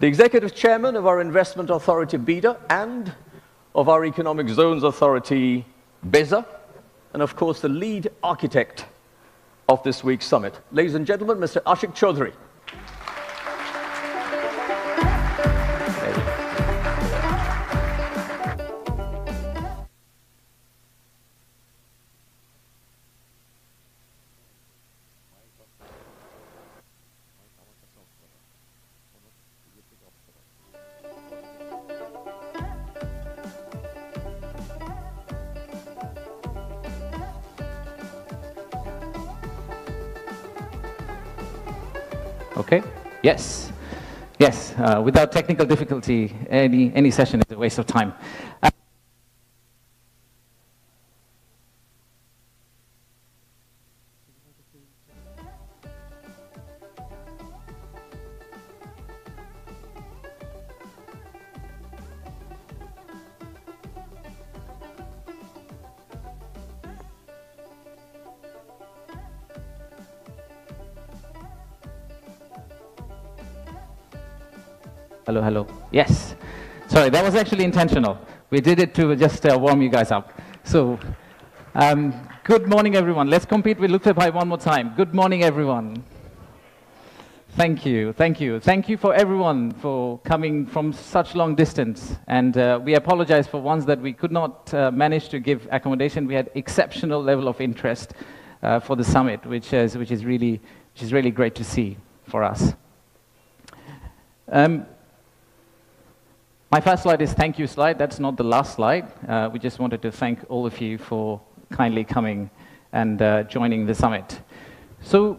the Executive Chairman of our Investment Authority, BIDA, and of our Economic Zones Authority, BEZA, and of course the lead architect of this week's summit. Ladies and gentlemen, Mr. Ashik Chowdhury. Okay. Yes. Yes. Without technical difficulty, any session is a waste of time. Hello, hello. Yes. Sorry, that was actually intentional. We did it to just warm you guys up. So, good morning, everyone. Let's compete with Luktebhai one more time. Good morning, everyone. Thank you, thank you. Thank you for everyone for coming from such long distance. And we apologize for ones that we could not manage to give accommodation. We had exceptional level of interest for the summit, which is really great to see for us. My first slide is thank you slide. That's not the last slide. We just wanted to thank all of you for kindly coming and joining the summit. So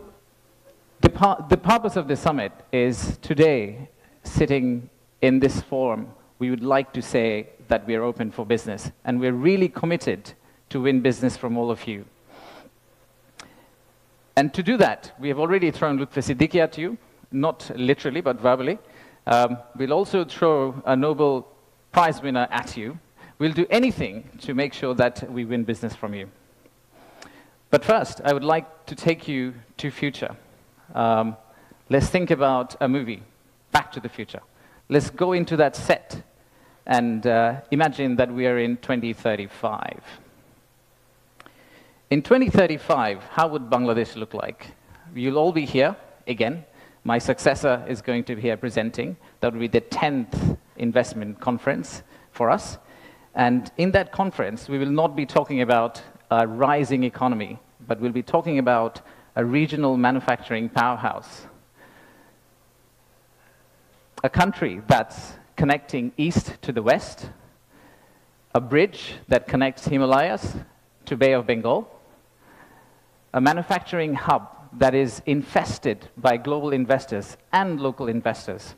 the purpose of the summit is today, sitting in this forum, we would like to say that we are open for business, and we're really committed to win business from all of you. And to do that, we have already thrown Lutfi Siddiqui at you, not literally, but verbally. We'll also throw a Nobel Prize winner at you. We'll do anything to make sure that we win business from you. But first, I would like to take you to future. Let's think about a movie, Back to the Future. Let's go into that set and imagine that we are in 2035. In 2035, how would Bangladesh look like? You'll all be here again. My successor is going to be here presenting. That will be the 10th investment conference for us. And in that conference, we will not be talking about a rising economy, but we'll be talking about a regional manufacturing powerhouse. A country that's connecting east to the west, a bridge that connects Himalayas to Bay of Bengal, a manufacturing hub that is infested by global investors and local investors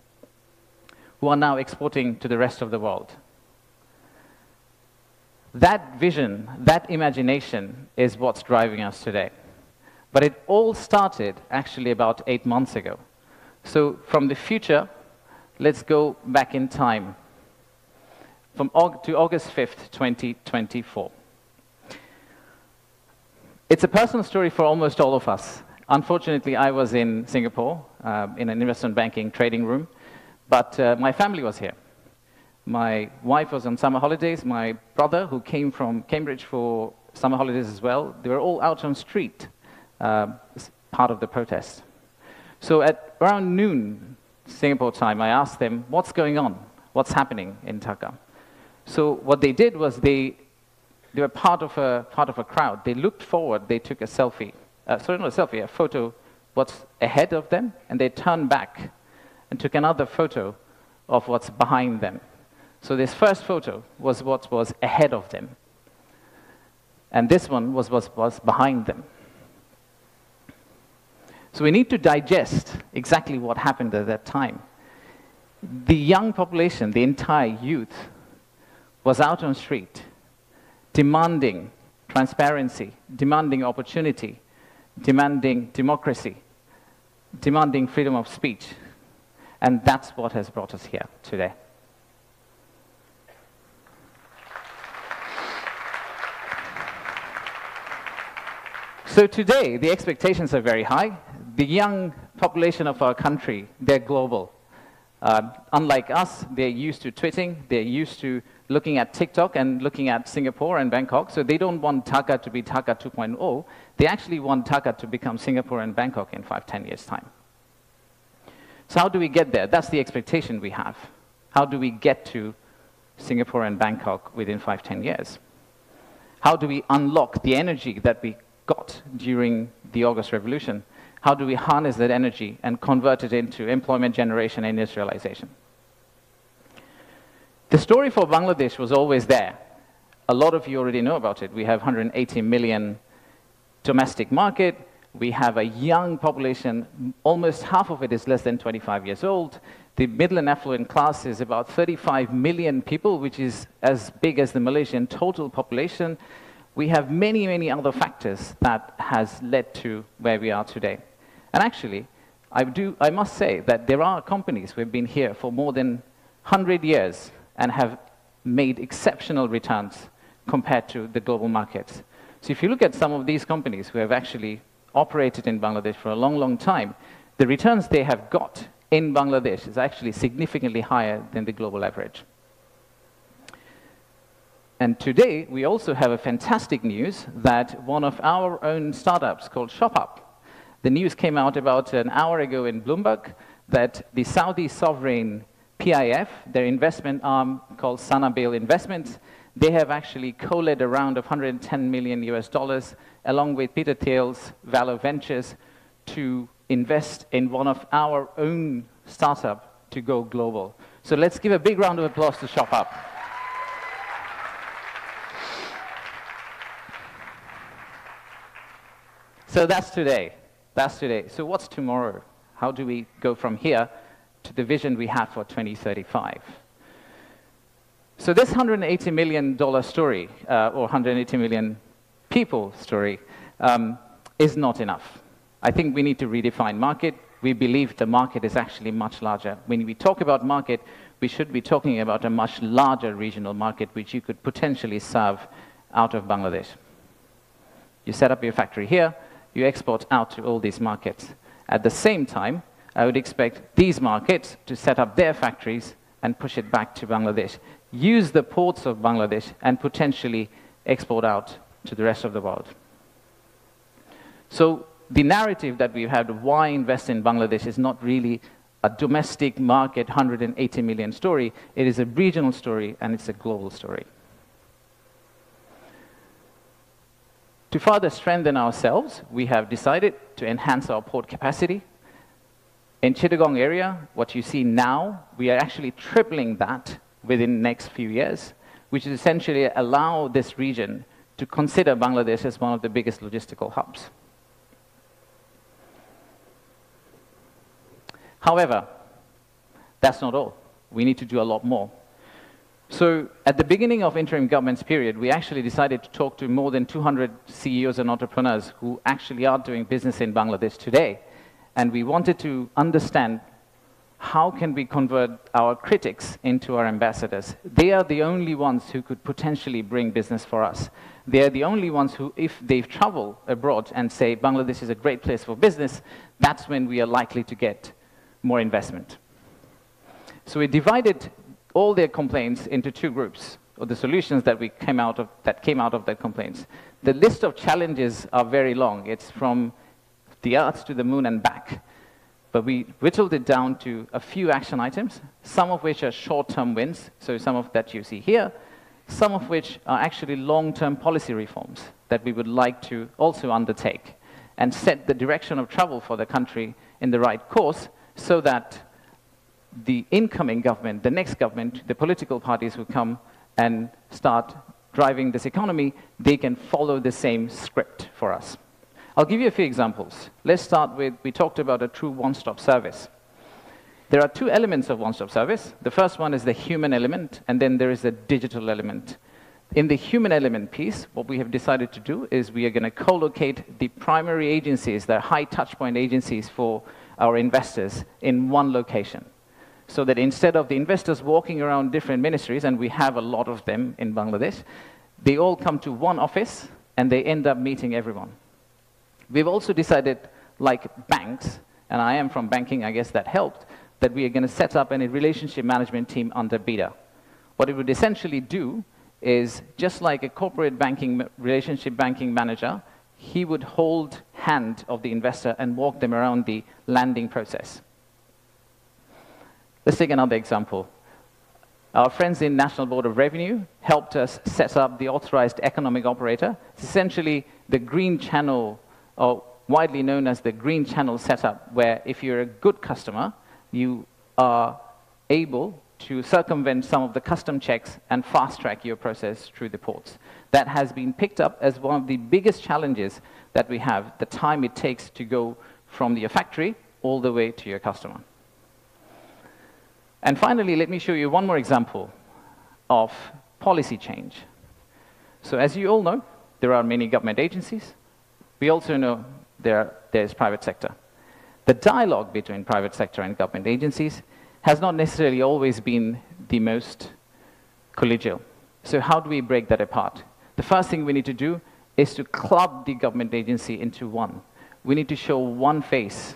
who are now exporting to the rest of the world. That vision, that imagination is what's driving us today. But it all started actually about 8 months ago. So from the future, let's go back in time to August 5th, 2024. It's a personal story for almost all of us. Unfortunately, I was in Singapore in an investment banking trading room, but my family was here. My wife was on summer holidays. My brother, who came from Cambridge for summer holidays as well, they were all out on the street, part of the protest. So at around noon, Singapore time, I asked them, what's going on? What's happening in Dhaka? So what they did was they were part of a crowd. They looked forward, they took a selfie. Sorry, not a selfie, a photo what's ahead of them, and they turned back and took another photo of what's behind them. So this first photo was what was ahead of them, and this one was what was behind them. So we need to digest exactly what happened at that time. The young population, the entire youth, was out on the street, demanding transparency, demanding opportunity, demanding democracy, demanding freedom of speech. And that's what has brought us here today. So today, the expectations are very high. The young population of our country, they're global. Unlike us, they're used to tweeting, they're used to looking at TikTok and looking at Singapore and Bangkok, so they don't want Dhaka to be Dhaka 2.0. They actually want Dhaka to become Singapore and Bangkok in 5-10 years' time. So how do we get there? That's the expectation we have. How do we get to Singapore and Bangkok within 5-10 years? How do we unlock the energy that we got during the August Revolution? How do we harness that energy and convert it into employment generation and industrialization? The story for Bangladesh was always there. A lot of you already know about it. We have 180 million domestic market. We have a young population. Almost half of it is less than 25 years old. The middle and affluent class is about 35 million people, which is as big as the Malaysian total population. We have many, many other factors that has led to where we are today. And actually, I must say that there are companies who have been here for more than 100 years and have made exceptional returns compared to the global markets. So if you look at some of these companies who have actually operated in Bangladesh for a long, long time, the returns they have got in Bangladesh is actually significantly higher than the global average. And today, we also have a fantastic news that one of our own startups called ShopUp, the news came out about an hour ago in Bloomberg that the Saudi sovereign PIF, their investment arm called Sanabil Investments, they have actually co-led a round of $110 million US, along with Peter Thiel's Valor Ventures, to invest in one of our own startup to go global. So let's give a big round of applause to ShopUp. So that's today. That's today. So what's tomorrow? How do we go from here to the vision we have for 2035? So this $180 million story, or 180 million people story, is not enough. I think we need to redefine market. We believe the market is actually much larger. When we talk about market, we should be talking about a much larger regional market which you could potentially serve out of Bangladesh. You set up your factory here, you export out to all these markets. At the same time, I would expect these markets to set up their factories and push it back to Bangladesh. Use the ports of Bangladesh and potentially export out to the rest of the world. So the narrative that we've had of why invest in Bangladesh is not really a domestic market 180 million story. It is a regional story and it's a global story. To further strengthen ourselves, we have decided to enhance our port capacity. In Chittagong area, what you see now, we are actually tripling that within the next few years, which is essentially allow this region to consider Bangladesh as one of the biggest logistical hubs. However, that's not all. We need to do a lot more. So at the beginning of interim government's period, we actually decided to talk to more than 200 CEOs and entrepreneurs who actually are doing business in Bangladesh today. And we wanted to understand how can we convert our critics into our ambassadors. They are the only ones who could potentially bring business for us. They are the only ones who, if they travel abroad and say Bangladesh is a great place for business, that's when we are likely to get more investment. So we divided all their complaints into two groups, or the solutions that came out of their complaints. The list of challenges are very long. It's from the Earth to the moon and back. But we whittled it down to a few action items, some of which are short-term wins, so some of that you see here, some of which are actually long-term policy reforms that we would like to also undertake and set the direction of travel for the country in the right course so that the incoming government, the next government, the political parties who come and start driving this economy, they can follow the same script for us. I'll give you a few examples. Let's start with, we talked about a true one-stop service. There are two elements of one-stop service. The first one is the human element, and then there is the digital element. In the human element piece, what we have decided to do is we are going to co-locate the primary agencies, the high touchpoint agencies for our investors in one location. So that instead of the investors walking around different ministries, and we have a lot of them in Bangladesh, they all come to one office and they end up meeting everyone. We've also decided, like banks, and I am from banking, I guess that helped, that we are going to set up a relationship management team under BIDA. What it would essentially do is, just like a corporate banking, relationship banking manager, he would hold hand of the investor and walk them around the landing process. Let's take another example. Our friends in National Board of Revenue helped us set up the authorized economic operator. It's essentially the green channel, or widely known as the green channel setup, where if you're a good customer, you are able to circumvent some of the custom checks and fast-track your process through the ports. That has been picked up as one of the biggest challenges that we have, the time it takes to go from your factory all the way to your customer. And finally, let me show you one more example of policy change. So as you all know, there are many government agencies. We also know there's private sector. The dialogue between private sector and government agencies has not necessarily always been the most collegial. So how do we break that apart? The first thing we need to do is to club the government agency into one. We need to show one face.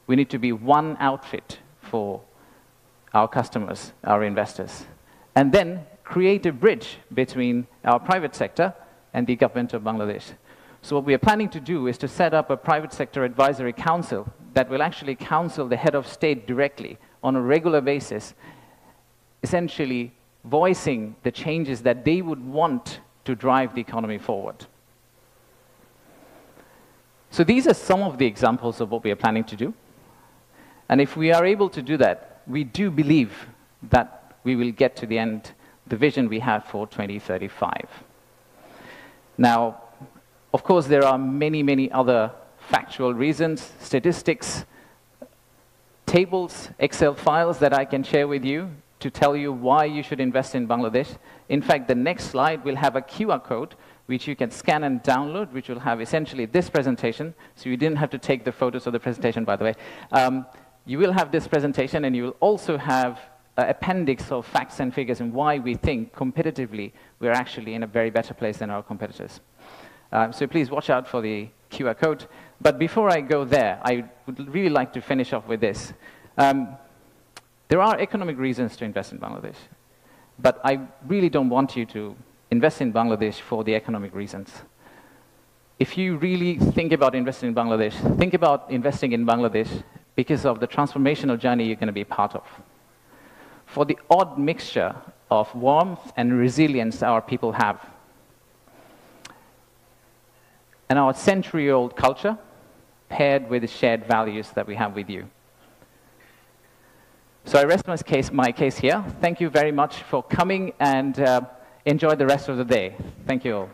We need to be one outfit for our customers, our investors, and then create a bridge between our private sector and the government of Bangladesh. So what we are planning to do is to set up a private sector advisory council that will actually counsel the head of state directly on a regular basis, essentially voicing the changes that they would want to drive the economy forward. So these are some of the examples of what we are planning to do. And if we are able to do that, we do believe that we will get to the end, the vision we have for 2035. Now, of course, there are many, many other factual reasons, statistics, tables, Excel files that I can share with you to tell you why you should invest in Bangladesh. In fact, the next slide will have a QR code which you can scan and download, which will have essentially this presentation. So you didn't have to take the photos of the presentation, by the way. You will have this presentation, and you will also have an appendix of facts and figures and why we think competitively we're actually in a very better place than our competitors. So please watch out for the QR code. But before I go there, I would really like to finish off with this. There are economic reasons to invest in Bangladesh, but I really don't want you to invest in Bangladesh for the economic reasons. If you really think about investing in Bangladesh, think about investing in Bangladesh because of the transformational journey you're going to be part of. For the odd mixture of warmth and resilience our people have, and our century-old culture paired with the shared values that we have with you. So I rest my case here. Thank you very much for coming, and enjoy the rest of the day. Thank you all.